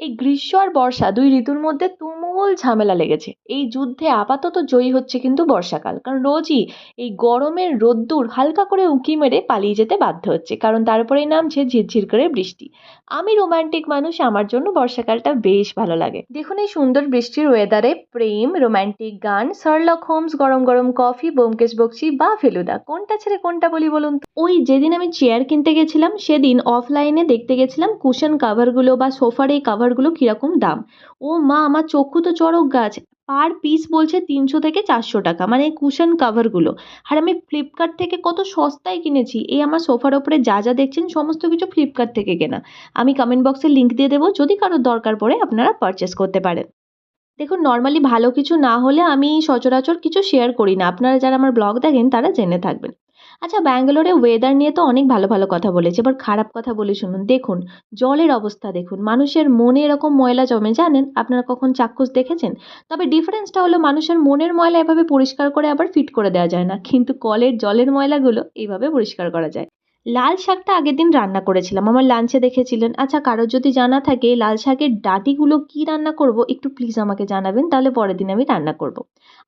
এই গ্রীষ্ম আর বর্ষা দুই ঋতুর মধ্যে তুমুল ঝামেলা লেগেছে। এই যুদ্ধে আপাতত জয়ী হচ্ছে কিন্তু বর্ষাকাল, কারণ রোজই এই গরমের রোদ্দুর হালকা করে উঁকি মেরে পালিয়ে যেতে বাধ্য হচ্ছে, কারণ তারপরেই নামছে ঝিরঝির করে বৃষ্টি। আমি রোমান্টিক মানুষ, আমার জন্য বর্ষাকালটা বেশ ভালো লাগে। দেখুন এই সুন্দর বৃষ্টির ওয়েদারে প্রেম, রোমান্টিক গান, শার্লক হোমস, গরম গরম কফি, ব্যোমকেশ বক্সী বা ফেলুদা, কোনটা ছেড়ে কোনটা বলি বলুন তো? ওই যেদিন আমি চেয়ার কিনতে গেছিলাম সেদিন অফলাইনে দেখতে গেছিলাম কুশন কাভারগুলো বা সোফার এই কাভারগুলো কীরকম দাম। ও মা, আমার চক্ষু তো চড়ক গাছ। পার পিস বলছে 300 থেকে 400 টাকা, মানে এই কুশন কাভারগুলো। আর আমি ফ্লিপকার্ট থেকে কত সস্তায় কিনেছি। এই আমার সোফার ওপরে যা যা দেখছেন সমস্ত কিছু ফ্লিপকার্ট থেকে কেনা। আমি কমেন্ট বক্সে লিঙ্ক দিয়ে দেবো, যদি কারোর দরকার পড়ে আপনারা পারচেস করতে পারেন। দেখুন নর্মালি ভালো কিছু না হলে আমি সচরাচর কিছু শেয়ার করি না, আপনারা যারা আমার ব্লগ দেখেন তারা জেনে থাকবেন। আচ্ছা, ব্যাঙ্গালোরে ওয়েদার নিয়ে তো অনেক ভালো ভালো কথা বলেছি, এবার খারাপ কথা বলি শুনুন। দেখুন জলের অবস্থা দেখুন, মানুষের মনে এরকম ময়লা জমে জানেন, আপনারা কখন চাক্ষুষ দেখেছেন? তবে ডিফারেন্সটা হলো মানুষের মনের ময়লা এভাবে পরিষ্কার করে আবার ফিট করে দেওয়া যায় না, কিন্তু কলের জলের ময়লাগুলো এইভাবে পরিষ্কার করা যায়। লাল শাকটা আগের দিন রান্না করেছিলাম, আমার লাঞ্চে দেখেছিলেন। আচ্ছা, কারোর যদি জানা থাকে লাল শাকের ডাঁটিগুলো কি রান্না করব, একটু প্লিজ আমাকে জানাবেন, তাহলে পরের দিন আমি রান্না করব।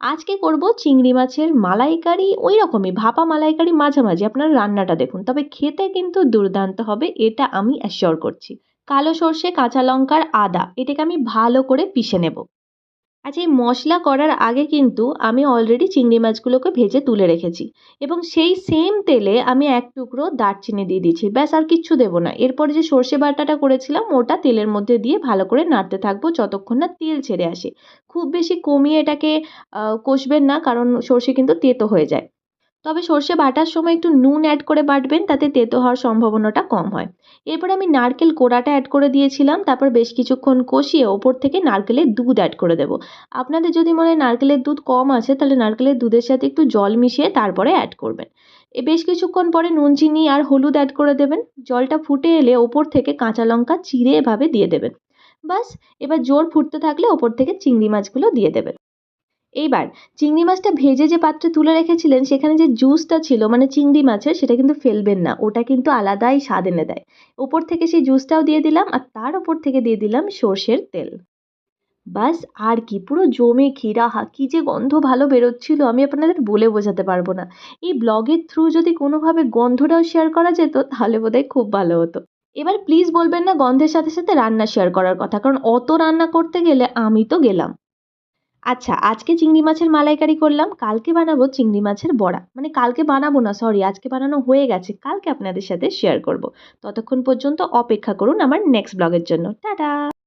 আজকে করব চিংড়ি মাছের মালাইকারি, ওই রকমই ভাপা মালাইকারি মাঝামাঝি। আপনারা রান্নাটা দেখুন, তবে খেতে কিন্তু দুর্দান্ত হবে, এটা আমি অ্যাসিওর করছি। কালো সর্ষে, কাঁচা লঙ্কার আদা, এটাকে আমি ভালো করে পিষে নেব। আচ্ছা, এই মশলা করার আগে কিন্তু আমি অলরেডি চিংড়ি মাছগুলোকে ভেজে তুলে রেখেছি, এবং সেই সেম তেলে আমি এক টুকরো দারচিনি দিয়ে দিয়েছি, ব্যাস আর কিচ্ছু দেবো না। এরপরে যে সর্ষে বাটাটা করেছিলাম ওটা তেলের মধ্যে দিয়ে ভালো করে নাড়তে থাকবো যতক্ষণ না তেল ছেড়ে আসে। খুব বেশি কমিয়ে এটাকে কষবেন না, কারণ সর্ষে কিন্তু তেতো হয়ে যায়। তবে সর্ষে বাটার সময় একটু নুন অ্যাড করে বাটবেন, তাতে তেতো হওয়ার সম্ভাবনাটা কম হয়। এরপর আমি নারকেল কোড়াটা অ্যাড করে দিয়েছিলাম, তারপর বেশ কিছুক্ষণ কষিয়ে ওপর থেকে নারকেলের দুধ অ্যাড করে দেবো। আপনাদের যদি মনে হয় নারকেলের দুধ কম আছে, তাহলে নারকেলের দুধের সাথে একটু জল মিশিয়ে তারপরে অ্যাড করবেন। বেশ কিছুক্ষণ পরে নুন, চিনি আর হলুদ অ্যাড করে দেবেন। জলটা ফুটে এলে ওপর থেকে কাঁচা লঙ্কা চিড়ে এভাবে দিয়ে দেবেন। বাস, এবার জোর ফুটতে থাকলে ওপর থেকে চিংড়ি মাছগুলো দিয়ে দেবেন। এইবার চিংড়ি মাছটা ভেজে যে পাত্রে তুলে রেখেছিলেন সেখানে যে জুসটা ছিল মানে চিংড়ি মাছের, সেটা কিন্তু ফেলবেন না, ওটা কিন্তু আলাদাই স্বাদ এনে দেয়। ওপর থেকে সেই জুসটাও দিয়ে দিলাম, আর তার ওপর থেকে দিয়ে দিলাম সর্ষের তেল। বাস, আর কি, পুরো জমে ক্ষীরাহা কি যে গন্ধ ভালো বেরোচ্ছিল, আমি আপনাদের বলে বোঝাতে পারবো না। এই ব্লগের থ্রু যদি কোনোভাবে গন্ধটাও শেয়ার করা যেত তাহলে বোধহয় খুব ভালো হতো। এবার প্লিজ বলবেন না গন্ধের সাথে সাথে রান্না শেয়ার করার কথা, কারণ অত রান্না করতে গেলে আমি তো গেলাম। আচ্ছা, আজকে চিংড়ি মাছের মালাইকারি করলাম, কালকে বানাবো চিংড়ি মাছের বড়া। মানে কালকে বানাবো না, সরি, আজকে বানানো হয়ে গেছে, কালকে আপনাদের সাথে শেয়ার করব। ততক্ষণ পর্যন্ত অপেক্ষা করুন আমার নেক্সট ব্লগের জন্য। টাটা!